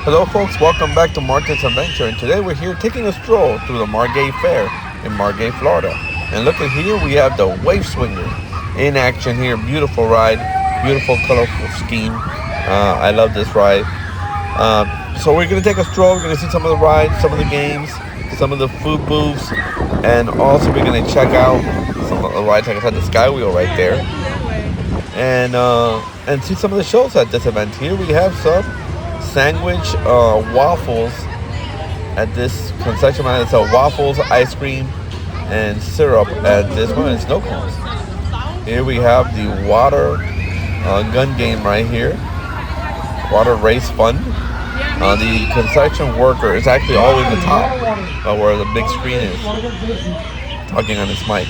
Hello folks, welcome back to Margate's Adventure, and today we're here taking a stroll through the Margate Fair in Margate, Florida. And look at here, we have the Wave Swinger in action here. Beautiful ride, beautiful colorful scheme. I love this ride. So we're going to take a stroll, we're going to see some of the rides, some of the games, some of the food booths, and also we're going to check out some of the rides, like I said, the Skywheel right there. And see some of the shows at this event. Here we have some sandwich waffles at this concession stand. It's a waffles, ice cream, and syrup at this one, and snow cones. Here we have the water gun game right here. Water race fun. The concession worker is actually all in the top, where the big screen is, talking on his mic.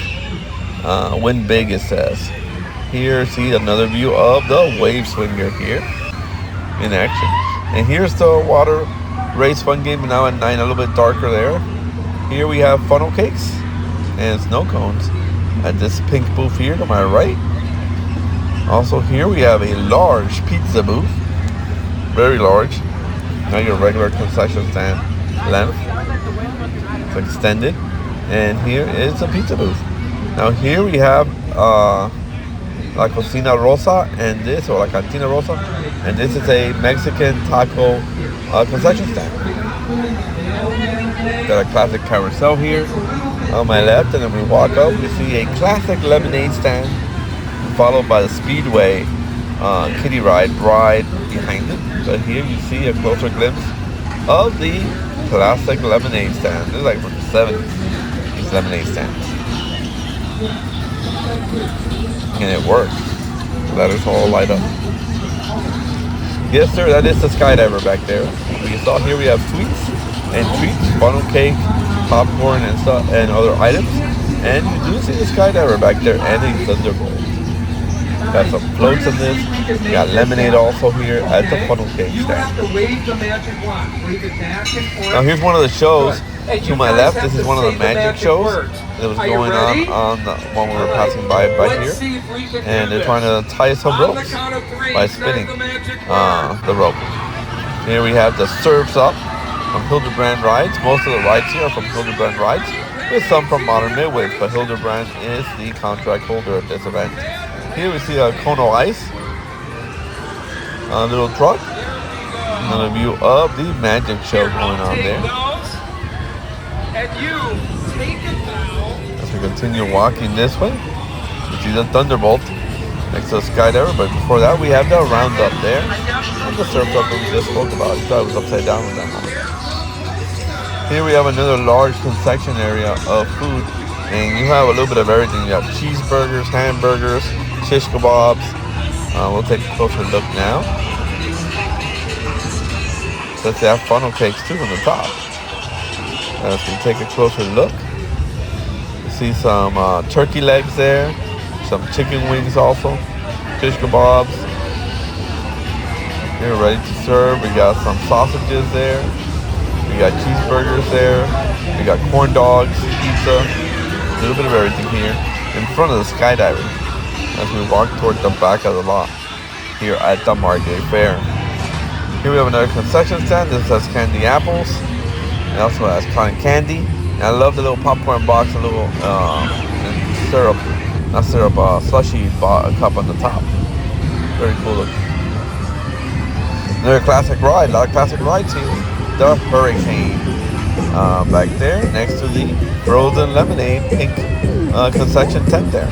Win big, it says. Here, see another view of the Wave Swinger here in action. And here's the water race fun game now at 9, a little bit darker there. Here we have funnel cakes and snow cones at this pink booth here to my right. Also here we have a large pizza booth, very large. Not your regular concession stand length. It's extended. And here is a pizza booth. Now here we have La Cocina Rosa and this, or La Cantina Rosa, and this is a Mexican taco concession stand. Got a classic carousel here on my left, and then we walk up, we see a classic lemonade stand, followed by the Speedway kiddie ride behind it. So here you see a closer glimpse of the classic lemonade stand. This is like from the 70s, these lemonade stands. And it works. Let us all light up. Yes, sir, that is the skydiver back there. You saw here we have sweets and treats, funnel cake, popcorn, and stuff, and other items. And you do see the skydiver back there and a thunderbolt. Got some floats in this. We got lemonade also here at the funnel cake stand. Now here's one of the shows to my left. This is one of the magic shows that was going on when we were passing by here, and they're trying to tie some ropes by spinning the rope. Here we have the Surfs Up from Hildebrand Rides. Most of the rides here are from Hildebrand Rides, with some from Modern Midway, but Hildebrand is the contract holder at this event. Here we see a Kono Ice, a little truck, another view of the magic show going on there. As we continue walking this way, we see the Thunderbolt next to the skydiver, but before that we have the Roundup there, and the Surf Up that we just spoke about. I thought it was upside down with that one. Here we have another large concession area of food, and you have a little bit of everything. You have cheeseburgers, hamburgers, shish kebabs. We'll take a closer look now. Let's have funnel cakes too on the top. As we take a closer look, you see some turkey legs there, some chicken wings also, shish kebabs. Here ready to serve. We got some sausages there. We got cheeseburgers there. We got corn dogs, pizza, a little bit of everything here in front of the skydiving as we walk toward the back of the lot here at the Margate Fair. Here we have another concession stand. This has candy apples. It also has cotton candy. And I love the little popcorn box, a little syrup, not syrup, slushy cup on the top. Very cool looking. Another classic ride, a lot of classic rides here. The Hurricane back there next to the frozen lemonade pink concession tent there.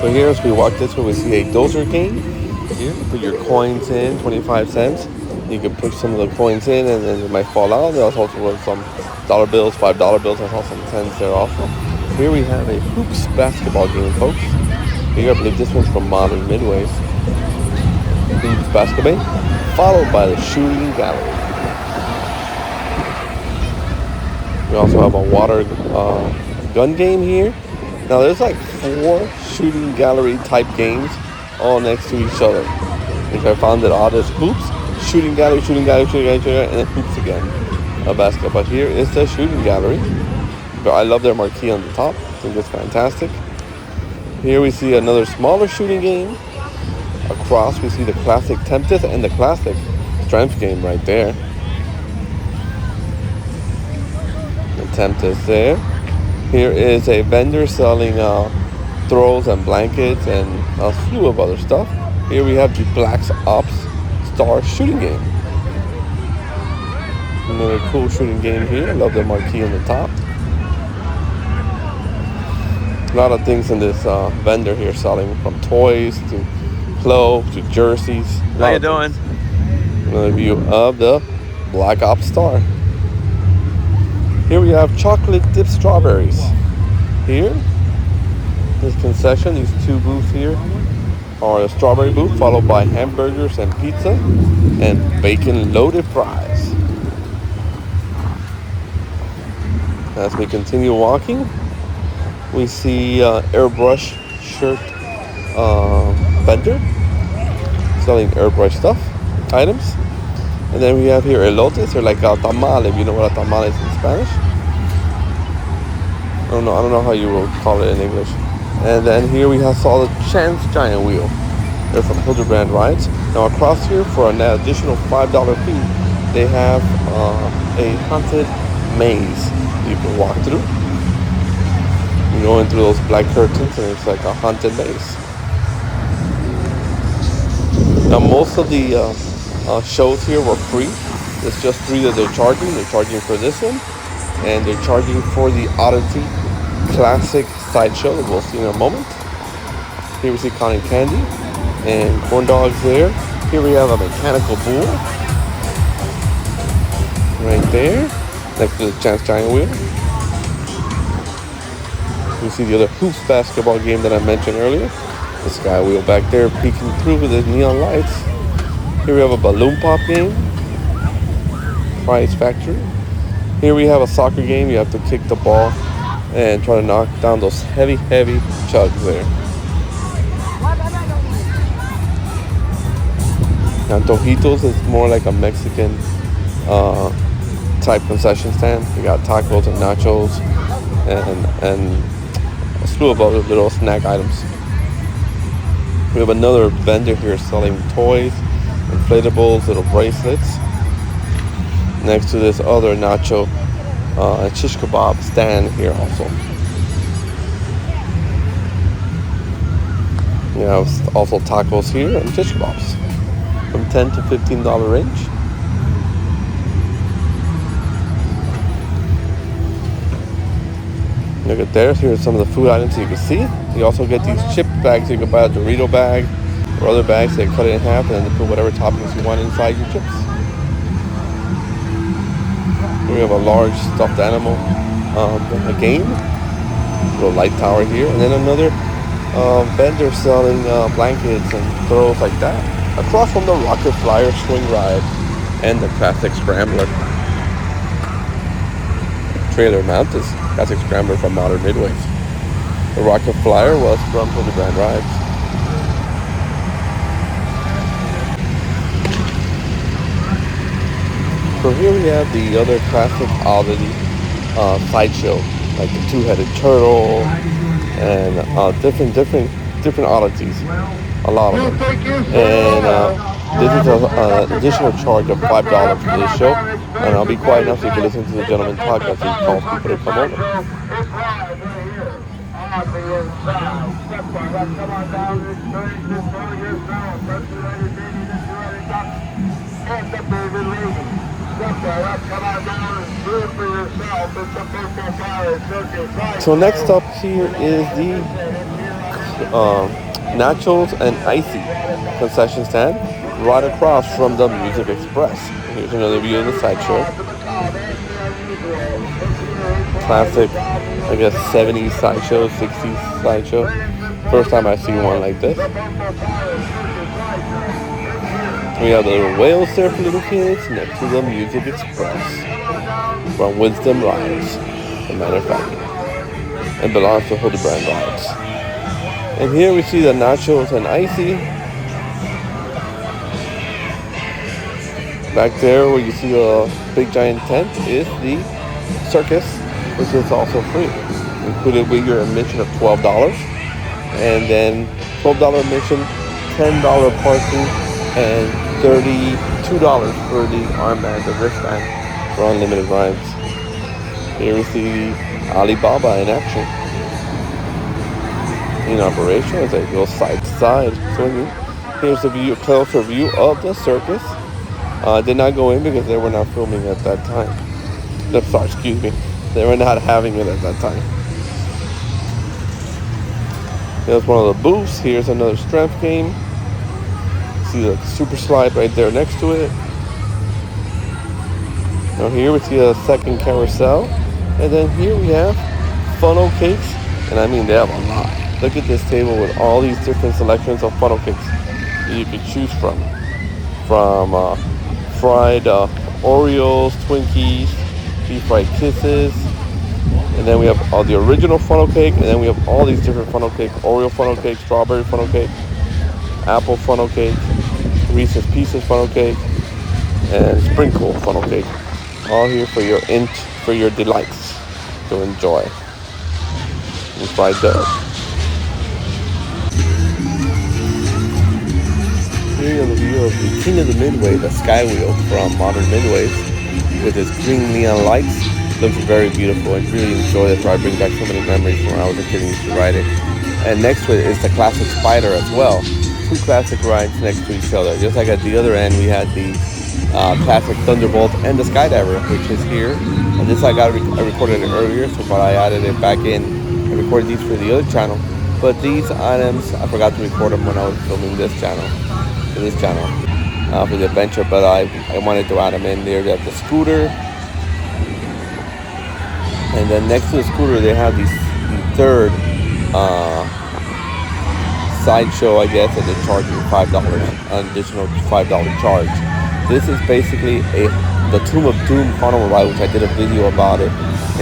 So here, as we walk this way, we see a dozer game. Here, put your coins in, 25 cents. You can put some of the coins in and then it might fall out. There's also some dollar bills, $5 bills. There's also some cents there also. Here we have a hoops basketball game, folks. Here, I believe this one's from Modern Midway. Hoops basketball, followed by the shooting gallery. We also have a water gun game here. Now there's like 4 shooting gallery type games all next to each other, which I found it odd. As hoops, shooting gallery, and then hoops again. A basketball. But here is the shooting gallery. But I love their marquee on the top. I think it's fantastic. Here we see another smaller shooting game. Across we see the classic Tempest and the classic Strength game right there. The Tempest there. Here is a vendor selling throws and blankets and a slew of other stuff. Here we have the Black Ops Star shooting game. Another cool shooting game here. I love the marquee on the top. A lot of things in this vendor here selling, from toys to clothes to jerseys. How you doing? Another view of the Black Ops Star. Here we have chocolate dipped strawberries. Here, this concession, these two booths here are the strawberry booth, followed by hamburgers and pizza and bacon loaded fries. As we continue walking, we see airbrush shirt vendor selling airbrush stuff, items. And then we have here elotes, or like a tamal, if you know what a tamal is in Spanish. I don't know how you will call it in English. And then here we have saw the Chance Giant Wheel. They're from Hildebrand Rides. Now across here, for an additional $5 fee, they have a haunted maze you can walk through. You go in through those black curtains and it's like a haunted maze. Now most of the shows here were free. It's just three that they're charging. They're charging for this one, and they're charging for the Oddity Classic Sideshow that we'll see in a moment. Here we see cotton candy and corn dogs there. Here we have a mechanical bull right there next to the Chance Giant Wheel. You see the other hoops basketball game that I mentioned earlier. The Sky Wheel back there peeking through with the neon lights. Here we have a balloon pop game. Prize Factory. Here we have a soccer game. You have to kick the ball and try to knock down those heavy chugs there. Antojitos is more like a Mexican type concession stand. We got tacos and nachos and a slew of other little snack items. We have another vendor here selling toys, inflatables, little bracelets. Next to this other nacho and shish kebab stand here also. You have also tacos here and shish kebabs from $10 to $15 range. Look at there. Here's some of the food items you can see. You also get these chip bags. You can buy a Dorito bag or other bags. They cut it in half and then they put whatever toppings you want inside your chips. Here we have a large stuffed animal a game. A little light tower here. And then another vendor selling blankets and throws like that. Across from the Rocket Flyer swing ride and the classic scrambler. Trailer mount is classic scrambler from modern Midways. The Rocket Flyer was from Hildebrand Rides. So here we have the other classic oddity sideshow, like the two-headed turtle and different oddities, a lot of them. And this is an additional charge of $5 for this show, and I'll be quiet enough so you can listen to the gentleman talk as he calls people to come over. So next up here is the nachos and icy concession stand right across from the Music Express. Here's another view of the sideshow. Classic, I guess, 70s sideshow, 60s sideshow. First time I see one like this. We have the little whales there for little kids next to the Music Express from Wisdom Rides, the manufacturer, and belongs to Hildebrand Rides. And here we see the nachos and icy. Back there where you see the big giant tent is the circus, which is also free, included with your admission of $12. And then $12 admission, $10 parking, and $32 for the armband, the wristband for unlimited rides. Here we see Alibaba in action, in operation as I go side to side swinging. Here's a closer view of the circus. I did not go in because they were not filming at that time. No, sorry, excuse me. They were not having it at that time. Here's one of the booths. Here's another strength game. See the super slide right there next to it. Now here we see a second carousel. And then here we have funnel cakes. And I mean, they have a lot. Look at this table with all these different selections of funnel cakes that you can choose from. From fried Oreos, Twinkies, deep fried kisses. And then we have all the original funnel cake. And then we have all these different funnel cake. Oreo funnel cake, strawberry funnel cake, apple funnel cake, Reese's Pieces funnel cake, and sprinkle funnel cake. All here for your delights to enjoy. And fried dough. Here is a view of the King of the Midway, the Skywheel from Modern Midways, with its green neon lights. Looks very beautiful. I really enjoy it. So I bring back so many memories from when I was a kid and used to ride it. And next to it is the classic Spider as well. Two classic rides next to each other. Just like at the other end, we had the classic Thunderbolt and the Skydiver, which is here. And this I recorded it earlier, but I added it back in and recorded these for the other channel. But these items, I forgot to record them when I was filming this channel, for the adventure. But I wanted to add them in there. They have the scooter. And then next to the scooter, they have the third Sideshow, I guess, and they charge you $5, an additional $5 charge. This is basically the Tomb of Doom carnival ride, which I did a video about it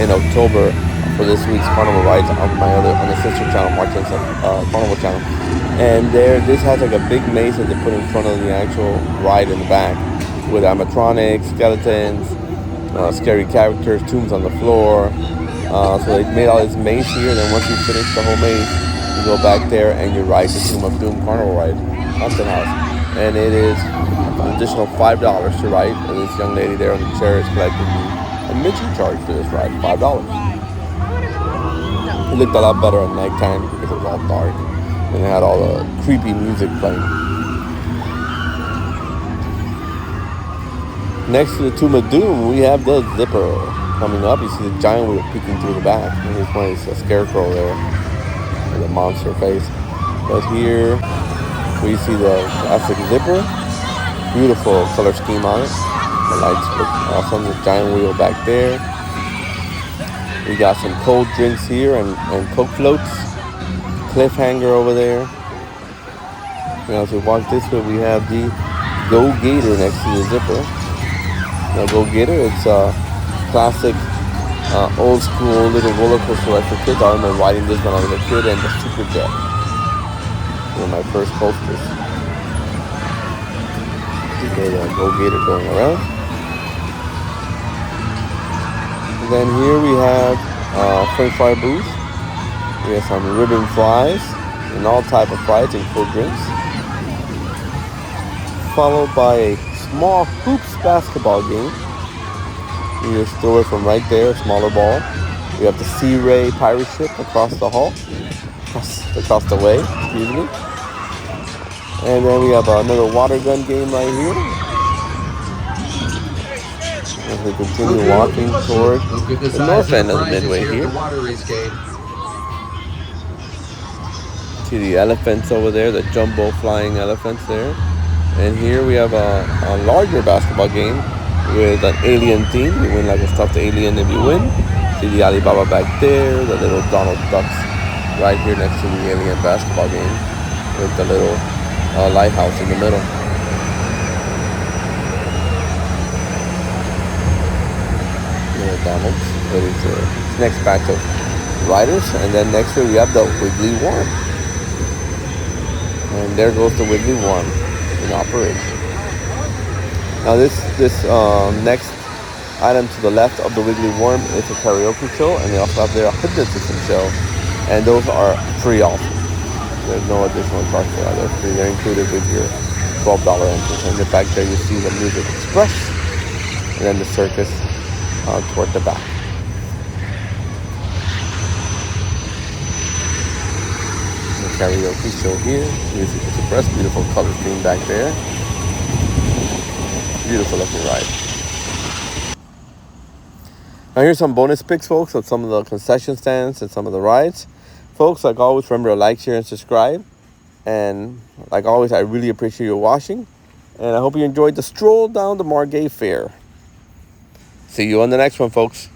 in October for this week's carnival rides on the sister channel, Martin's carnival channel. And this has like a big maze that they put in front of the actual ride in the back with animatronics, skeletons, scary characters, tombs on the floor. So they made all this maze here, and then once you finish the whole maze, you go back there and you ride the Tomb of Doom carnival ride, haunted house. And it is an additional $5 to ride. And this young lady there on the chair is collecting the admission charge for this ride, $5. It looked a lot better at nighttime because it was all dark. And it had all the creepy music playing. Next to the Tomb of Doom, we have the Zipper coming up. You see the giant wheel peeking through the back. And there's one is a scarecrow there with a monster face. But here we see the classic Zipper. Beautiful color scheme on it. The lights look awesome. The giant wheel back there. We got some cold drinks here and Coke floats. Cliffhanger over there. And as we walk this way, we have the Go Gator next to the Zipper. Now Go Gator, it's a classic old school little roller coaster ride for kids. I remember riding this when I was a kid, and the Super Jet. One of my first coasters. Okay, the Go Gator going around. And then here we have French fry booth. We have some ribbon fries and all type of fries and cold drinks. Followed by a small hoops basketball game. You just throw it from right there, a smaller ball. We have the Sea Ray pirate ship across the hall, across the way, excuse me. And then we have another water gun game right here. As we continue walking toward the north end of the Midway here. See the elephants over there, the jumbo flying elephants there. And here we have a larger basketball game with an alien theme. You win like a stuffed alien if you win. See the Alibaba back there, the little Donald Ducks right here next to the alien basketball game with the little lighthouse in the middle. Little Donald's ready for the next batch of riders. And then next to it we have the Wiggly Worm. And there goes the Wiggly Worm in operation. Now this next item to the left of the Wiggly Worm is a karaoke show, and they also have their hypnotism show, and those are free also. There's no additional charge for that. They're free. They're included with your $12 entrance. And in the back there, you see the Music Express, and then the circus toward the back. The karaoke show here. Music Express. Beautiful color scheme back there. Beautiful looking ride. Now here's some bonus pics, folks, of some of the concession stands and some of the rides. Folks, like always, remember to like, share, and subscribe. And like always, I really appreciate your watching. And I hope you enjoyed the stroll down the Margate Fair. See you on the next one, folks.